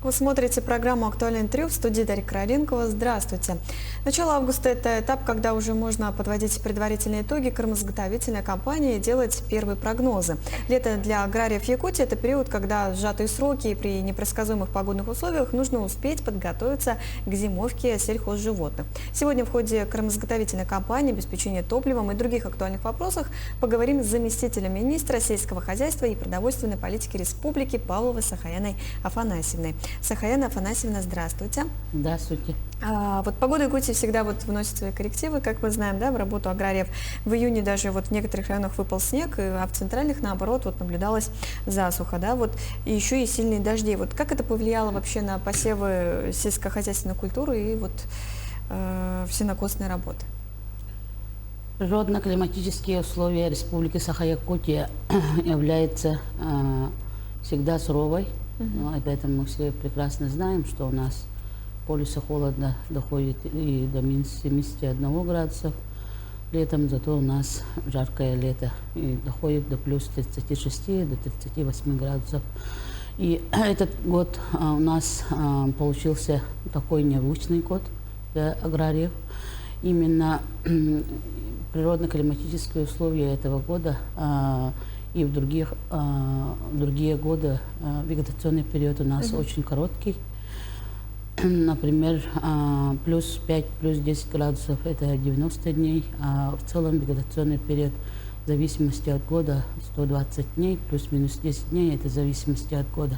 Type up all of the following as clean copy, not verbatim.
Вы смотрите программу «Актуальное интервью», в студии Дарья Короленкова. Здравствуйте. Начало августа – это этап, когда уже можно подводить предварительные итоги кормозаготовительной кампании и делать первые прогнозы. Лето для аграриев Якутии – это период, когда сжатые сроки и при непредсказуемых погодных условиях нужно успеть подготовиться к зимовке сельхозживотных. Сегодня в ходе кормозаготовительной кампании, обеспечения топливом и других актуальных вопросах поговорим с заместителем министра сельского хозяйства и продовольственной политики республики Павловой Сахаяной Афанасьевной. Сахаяна Афанасьевна, здравствуйте. Здравствуйте. Вот погода Якутии всегда вносит свои коррективы, как мы знаем, да, в работу аграриев. В июне даже в некоторых районах выпал снег, а в центральных, наоборот, наблюдалась засуха, да, и еще и сильные дожди. Как это повлияло вообще на посевы сельскохозяйственной культуры и сенокосные работы? Природно-климатические условия Республики Саха-Якутия являются всегда суровой. Поэтому мы все прекрасно знаем, что у нас полюса холода доходит и до минус 71 градусов летом, зато у нас жаркое лето и доходит до плюс 36, до 38 градусов. И этот год у нас получился такой необычный год для аграриев. Именно природно-климатические условия этого года и в другие годы вегетационный период у нас очень короткий. Например, плюс 5, плюс 10 градусов – это 90 дней, а в целом вегетационный период в зависимости от года 120 дней, плюс-минус 10 дней – это в зависимости от года.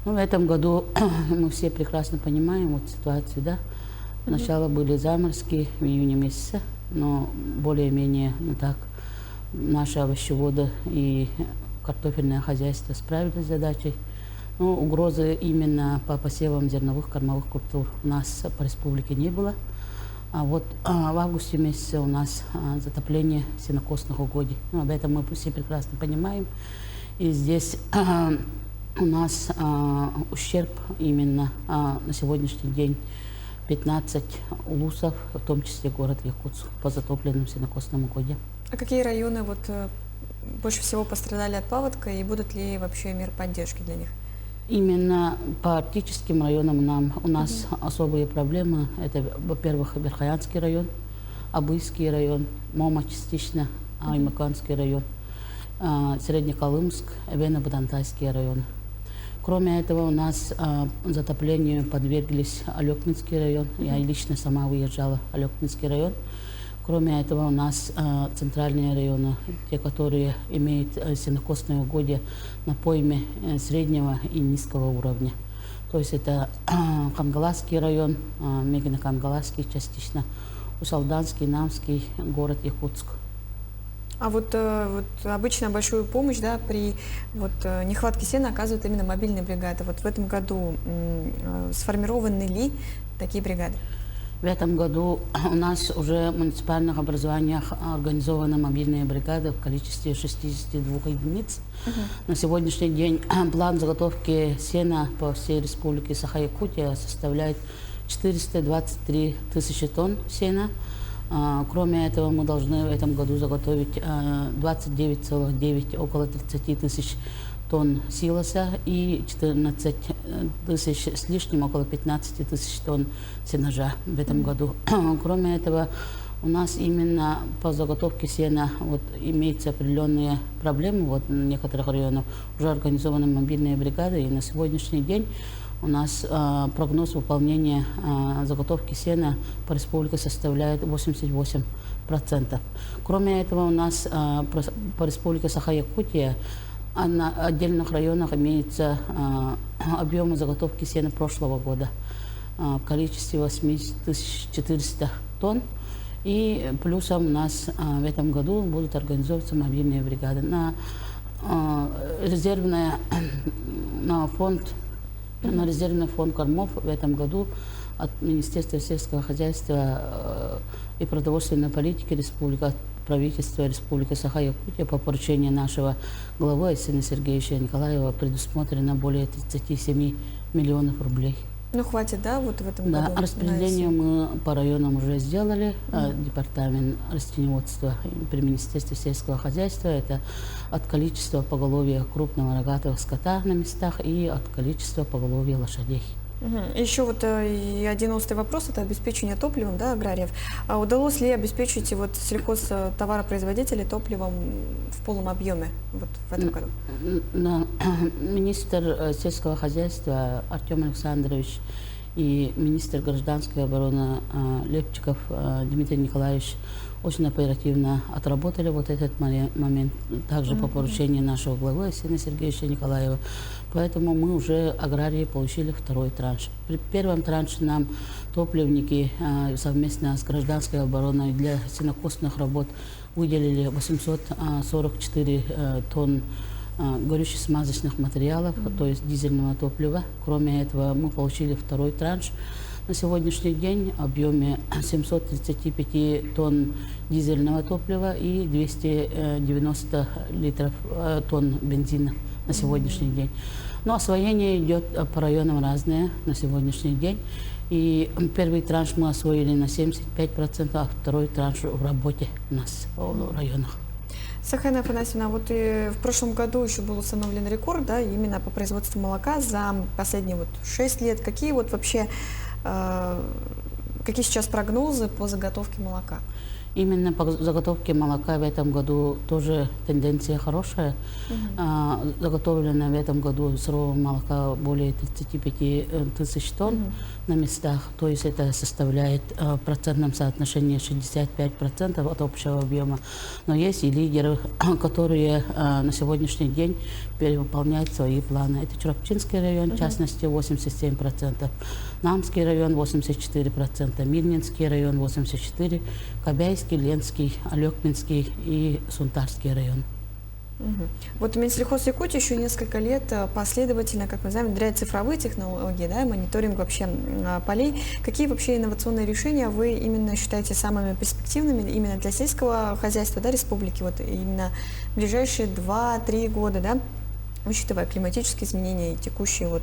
Но в этом году мы все прекрасно понимаем ситуацию, да? Сначала были заморозки в июне месяце, но более-менее наши овощеводы и картофельное хозяйство справились с задачей. Но угрозы именно по посевам зерновых кормовых культур у нас по республике не было. А в августе месяце у нас затопление сенокосных угодий. Об этом мы все прекрасно понимаем. И здесь у нас ущерб именно на сегодняшний день 15 улусов, в том числе город Якутск, по затопленным сенокосным угодьям. А какие районы больше всего пострадали от паводка и будут ли вообще меры поддержки для них? Именно по арктическим районам у нас особые проблемы. Это, во-первых, Верхоянский район, Абыйский район, Мома частично, Аймаканский район, Среднеколымск, Эвено-Бадантайский район. Кроме этого, у нас затоплению подверглись Алекминский район. Я лично сама выезжала в Алекминский район. Кроме этого, у нас центральные районы, те, которые имеют сенокосные угодья на пойме среднего и низкого уровня. То есть это Кангаласский район, Мегино-Кангаласский частично, Усалданский, Намский, город Якутск. А обычно большую помощь, да, при нехватке сена оказывают именно мобильные бригады. В этом году сформированы ли такие бригады? В этом году у нас уже в муниципальных образованиях организованы мобильные бригады в количестве 62 единиц. На сегодняшний день план заготовки сена по всей республике Саха-Якутия составляет 423 тысячи тонн сена. Кроме этого, мы должны в этом году заготовить 29,9, около 30 тысяч тонн силоса и 14 тысяч с лишним, около 15 тысяч тонн сенажа в этом году. Кроме этого, у нас именно по заготовке сена имеются определенные проблемы. В некоторых районах уже организованы мобильные бригады, и на сегодняшний день у нас прогноз выполнения заготовки сена по республике составляет 88%. Кроме этого, у нас по республике Саха-Якутия на отдельных районах имеются объемы заготовки сена прошлого года в количестве 80 400 тонн. И плюсом у нас в этом году будут организовываться мобильные бригады. На резервный фонд кормов в этом году от Министерства сельского хозяйства и продовольственной политики республики, от правительства Республики Саха-Якутия по поручению нашего главы Арсения Сергеевича Николаева предусмотрено более 37 миллионов рублей. Ну, хватит, да, вот в этом Да, году? распределение мы по районам уже сделали. Департамент растениеводства при Министерстве сельского хозяйства. Это от количества поголовья крупного рогатого скота на местах и от количества поголовья лошадей. Еще вот и один острый вопрос – это обеспечение топливом, да, аграриев. А удалось ли обеспечить вот сельхозтоваропроизводителей топливом в полном объеме вот в этом году? Министр сельского хозяйства Артем Александрович и министр гражданской обороны Лепчиков Дмитрий Николаевич очень оперативно отработали вот этот момент, также по поручению нашего главы Арсения Сергеевича Николаева. Поэтому мы уже, аграрии, получили второй транш. При первом транше нам топливники совместно с гражданской обороной для сенокосных работ выделили 844 тонн горюче-смазочных материалов, то есть дизельного топлива. Кроме этого, мы получили второй транш. На сегодняшний день в объеме 735 тонн дизельного топлива и 290 литров тонн бензина на сегодняшний день. Но освоение идет по районам разное на сегодняшний день. И первый транш мы освоили на 75%, а второй транш в работе у нас в районах. Сахайна Афанасьевна, вот и в прошлом году еще был установлен рекорд, да, именно по производству молока за последние 6 лет. Какие вот вообще, какие сейчас прогнозы по заготовке молока? Именно по заготовке молока в этом году тоже тенденция хорошая. Заготовлено в этом году сырого молока более 35 тысяч тонн на местах. То есть это составляет в процентном соотношении 65% от общего объема. Но есть и лидеры, которые на сегодняшний день перевыполняют свои планы. Это Чурапчинский район, в частности, 87%. Намский район 84%, Мильнинский район 84%, Кобяйский, Ленский, Алекминский и Сунтарский район. Вот Минсельхоз Якутии еще несколько лет последовательно, как мы знаем, внедряет цифровые технологии, да, мониторинг вообще полей. Какие вообще инновационные решения вы именно считаете самыми перспективными именно для сельского хозяйства, да, республики, вот именно в ближайшие 2-3 года, да, учитывая климатические изменения и текущие вот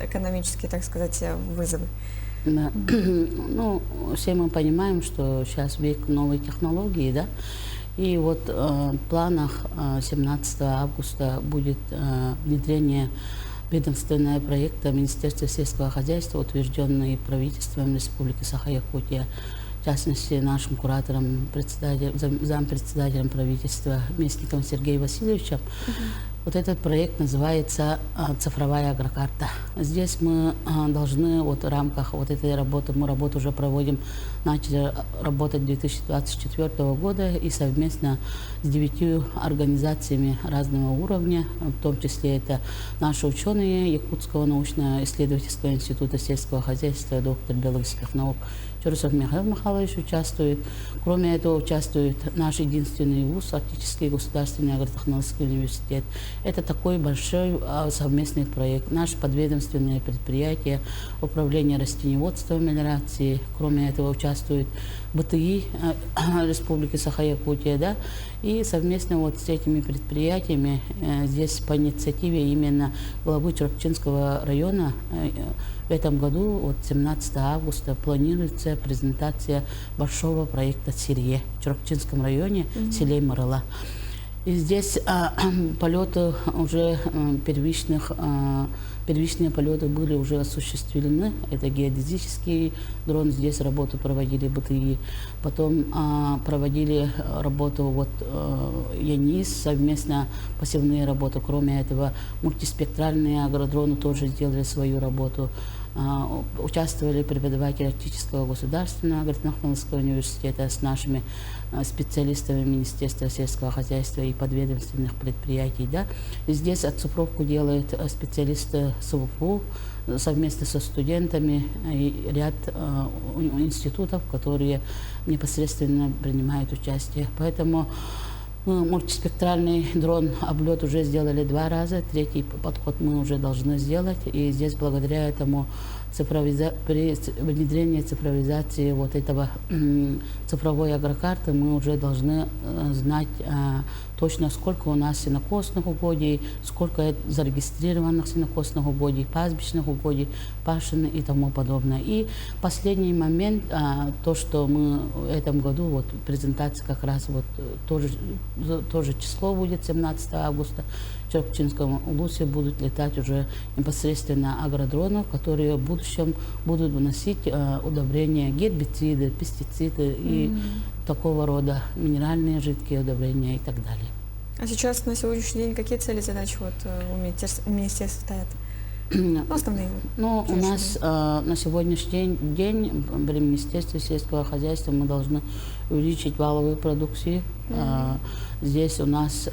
экономические, так сказать, вызовы? Да. Ну, все мы понимаем, что сейчас век новой технологии, да, и вот в планах 17 августа будет внедрение ведомственного проекта Министерства сельского хозяйства, утвержденный правительством Республики Саха-Якутия, в частности, нашим куратором, зампредседателем правительства, Местником Сергеем Васильевичем. Вот этот проект называется «Цифровая агрокарта». Здесь мы должны вот в рамках вот этой работы, мы работу уже проводим, начали работать 2024 года и совместно с 9 организациями разного уровня, в том числе это наши ученые Якутского научно-исследовательского института сельского хозяйства, доктор биологических наук Чурусов Михаил Михайлович участвует. Кроме этого участвует наш единственный вуз, Арктический государственный агротехнологический университет. Это такой большой совместный проект. Наше подведомственное предприятие управления растениеводством и мелиорации. Кроме этого участвует БТИ Республики Саха-Якутия, да, и совместно вот с этими предприятиями здесь по инициативе именно главы Чурапчинского района в этом году, вот 17 августа, планируется презентация большого проекта «Сирье» в Чурапчинском районе, в селе Марыла. И здесь полеты уже первичные полеты были уже осуществлены. Это геодезический дрон, здесь работу проводили БТИ. Потом проводили работу вот ЯНИС, совместно посевные работы. Кроме этого, мультиспектральные агродроны тоже сделали свою работу. Участвовали преподаватели Арктического государственного агротехнологического университета с нашими специалистами Министерства сельского хозяйства и подведомственных предприятий. Да. И здесь оцифровку делают специалисты СУФУ совместно со студентами и ряд институтов, которые непосредственно принимают участие. Поэтому мультиспектральный дрон облет уже сделали 2 раза, 3-й подход мы уже должны сделать. И здесь благодаря этому при внедрении цифровизации вот этого цифровой агрокарты мы уже должны знать точно, сколько у нас сенокосных угодий, сколько зарегистрированных сенокосных угодий, пастбищных угодий, пашин и тому подобное. И последний момент, то, что мы в этом году, вот презентация как раз вот тоже число будет 17 августа, в Черкчинском улусе будут летать уже непосредственно агродронов, которые в будущем будут выносить удобрения, гербициды, пестициды и такого рода минеральные жидкие удобрения и так далее. А сейчас на сегодняшний день какие цели и задачи вот у министерства стоят? Ну, основные. Ну, у нас на сегодняшний день при Министерстве сельского хозяйства мы должны увеличить валовую продукцию. Здесь у нас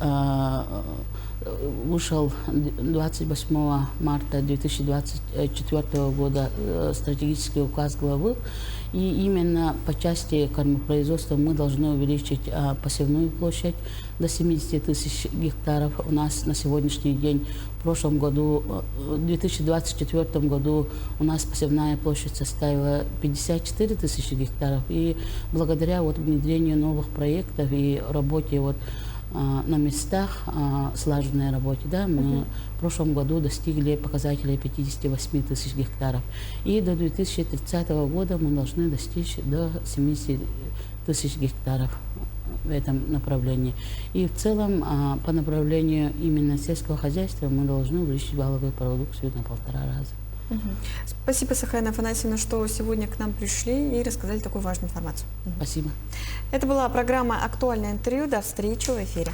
вышел 28 марта 2024 года стратегический указ главы, и именно по части кормопроизводства мы должны увеличить посевную площадь до 70 тысяч гектаров. У нас на сегодняшний день, в прошлом году, в 2024 году у нас посевная площадь составила 54 тысячи гектаров, и благодаря вот внедрению новых проектов и работе вот на местах, слаженной работе, да, мы в прошлом году достигли показателей 58 тысяч гектаров. И до 2030 года мы должны достичь до 70 тысяч гектаров в этом направлении. И в целом по направлению именно сельского хозяйства мы должны увеличить валовую продукцию на 1,5 раза. Спасибо, Сахарина Афанасьевна, что сегодня к нам пришли и рассказали такую важную информацию. Спасибо. Это была программа «Актуальное интервью». До встречи в эфире.